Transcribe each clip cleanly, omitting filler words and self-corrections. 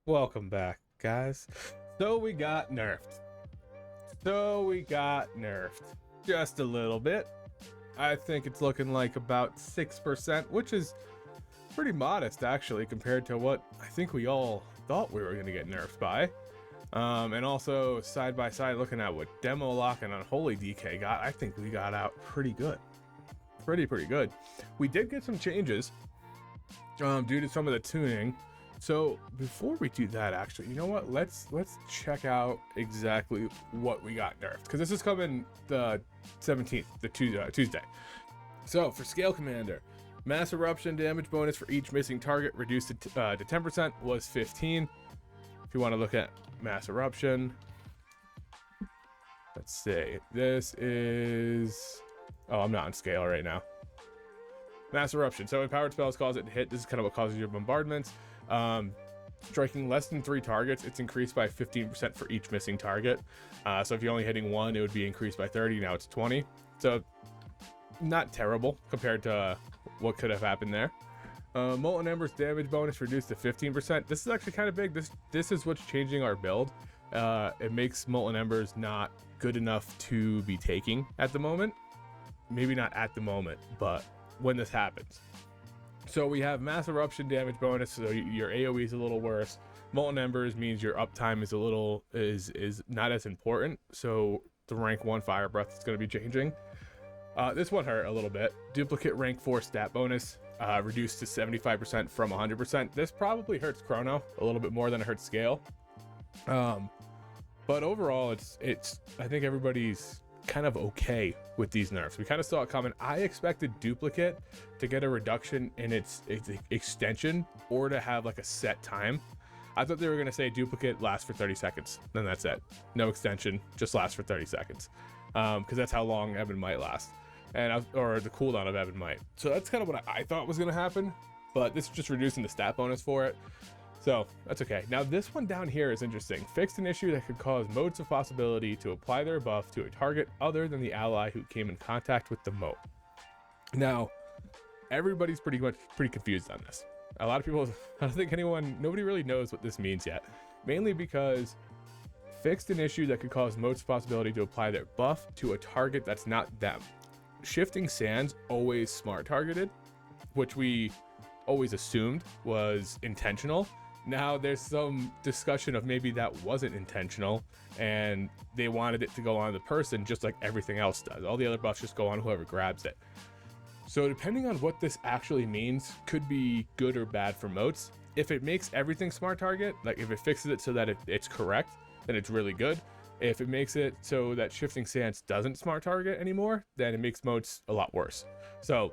Welcome back, guys. So we got nerfed. Just a little bit. I think it's looking like about 6%, which is pretty modest actually compared to what I think we all thought we were going to get nerfed by. And also side by side looking at what Demo Lock and Unholy DK got, I think we got out pretty good. Pretty good. We did get some changes due to some of the tuning. So before we do that, actually, you know what? Let's check out exactly what we got nerfed, because this is coming the 17th, the Tuesday. So for Scale Commander, mass eruption damage bonus for each missing target reduced to 10% was 15. If you want to look at mass eruption, let's see. This is, oh, I'm not on scale right now. Mass eruption. So empowered spells cause it to hit. This is kind of what causes your bombardments. Striking less than 3 targets, it's increased by 15% for each missing target. So if you're only hitting 1, it would be increased by 30. Now it's 20. So not terrible compared to what could have happened there. Molten Embers damage bonus reduced to 15%. This is actually kind of big. This is what's changing our build. It makes Molten Embers not good enough to be taking at the moment. Maybe not at the moment, but when this happens. So we have mass eruption damage bonus, so your AoE is a little worse. Molten Embers means your uptime is a little is not as important. So the rank 1 fire breath is going to be changing. This one hurt a little bit. Duplicate rank 4 stat bonus reduced to 75% from 100%. This probably hurts Chrono a little bit more than it hurts Scale. But overall, it's I think everybody's kind of okay with these nerfs. We kind of saw it coming. I expected Duplicate to get a reduction in its extension, or to have like a set time. I thought they were going to say Duplicate lasts for 30 seconds, then that's it. No extension, just lasts for 30 seconds. Because that's how long Ebon might last, or the cooldown of Ebon might. So that's kind of what I thought was going to happen, but this is just reducing the stat bonus for it. So that's okay. Now this one down here is interesting. Fixed an issue that could cause motes of possibility to apply their buff to a target other than the ally who came in contact with the mote. Now, everybody's pretty confused on this. A lot of people, I don't think nobody really knows what this means yet. Mainly because fixed an issue that could cause motes of possibility to apply their buff to a target that's not them. Shifting Sands always smart targeted, which we always assumed was intentional. Now there's some discussion of maybe that wasn't intentional and they wanted it to go on the person just like everything else does. All the other buffs just go on whoever grabs it. So depending on what this actually means, could be good or bad for motes. If it makes everything smart target, like if it fixes it so that it's correct, then it's really good. If it makes it so that Shifting Sands doesn't smart target anymore, then it makes motes a lot worse. So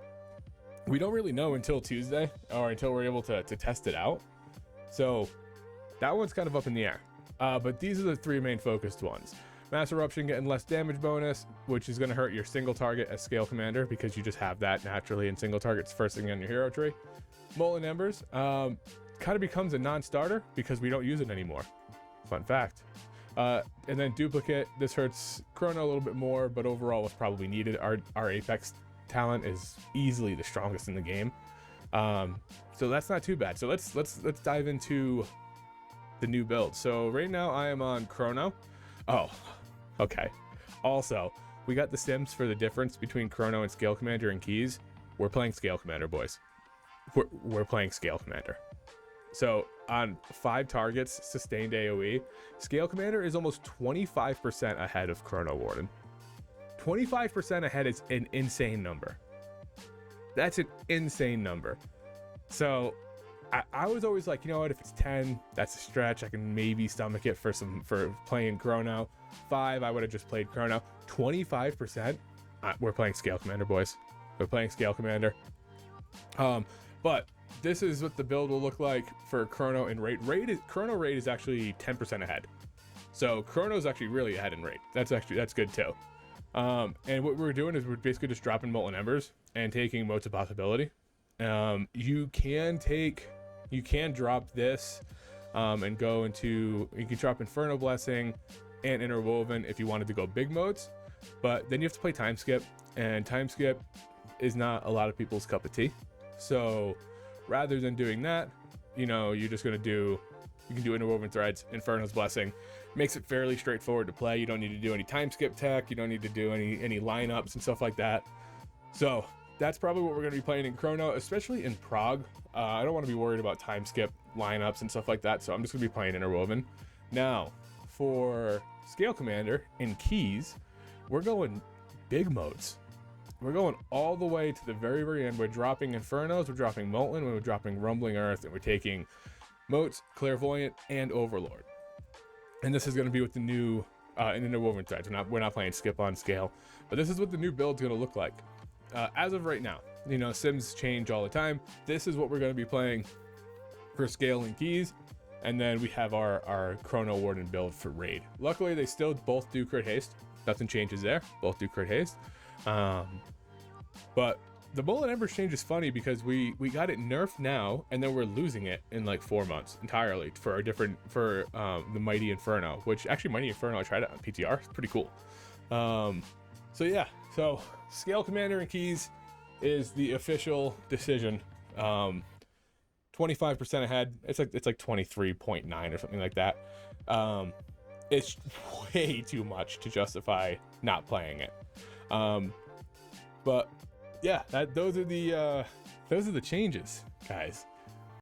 we don't really know until Tuesday, or until we're able to test it out. So that one's kind of up in the air. But these are the 3 main focused ones. Mass Eruption getting less damage bonus, which is going to hurt your single target as Scale Commander, because you just have that naturally in single targets first thing on your hero tree. Molten Embers kind of becomes a non-starter because we don't use it anymore. Fun fact. And then Duplicate, this hurts Chrono a little bit more, but overall was probably needed. Our Apex talent is easily the strongest in the game. So that's not too bad. So let's dive into the new build. So right now I am on Chrono. Oh, okay. Also, we got the sims for the difference between Chrono and Scale Commander and keys. We're playing Scale Commander, boys. We're playing Scale Commander. So on 5 targets, sustained AoE, Scale Commander is almost 25% ahead of Chronowarden. 25% ahead is an insane number. That's an insane number. So I was always like, you know what, if it's 10, that's a stretch. I can maybe stomach it for playing Chrono. 5, I would have just played Chrono. 25%, we're playing Scale Commander, boys. We're playing Scale Commander. But this is what the build will look like for Chrono and rate. Chrono rate is actually 10% ahead. So Chrono is actually really ahead in rate. That's good too. And what we're doing is we're basically just dropping Molten Embers and taking Motes of Possibility. You can drop this and go into, you can drop Inferno Blessing and Interwoven if you wanted to go big modes, but then you have to play Time Skip, and Time Skip is not a lot of people's cup of tea. So rather than doing that, you're just going to do You can do interwoven threads, Inferno's Blessing. Makes it fairly straightforward to play. You don't need to do any time skip tech. You don't need to do any lineups and stuff like that. So that's probably what we're going to be playing in Chrono, especially in Prague. I don't want to be worried about time skip lineups and stuff like that, so I'm just going to be playing interwoven. Now, for Scalecommander in keys, we're going big modes. We're going all the way to the very, very end. We're dropping Infernos, we're dropping Molten, we're dropping Rumbling Earth, and we're taking Motes, Clairvoyant, and Overlord. And this is going to be with the new interwoven threads. We're not playing skip on scale, but this is what the new build's going to look like. As of right now, you know, sims change all the time. This is what we're going to be playing for scale and keys. And then we have our chronowarden build for raid. Luckily, they still both do crit haste. Nothing changes there. Both do crit haste. But the Molten Embers change is funny because we got it nerfed now, and then we're losing it in like 4 months entirely for the Mighty Inferno, which actually Mighty Inferno, I tried it on PTR. It's pretty cool. So yeah, so Scalecommander and keys is the official decision. 25% ahead. It's like 23.9 or something like that. It's way too much to justify not playing it. But yeah, those are the changes, guys.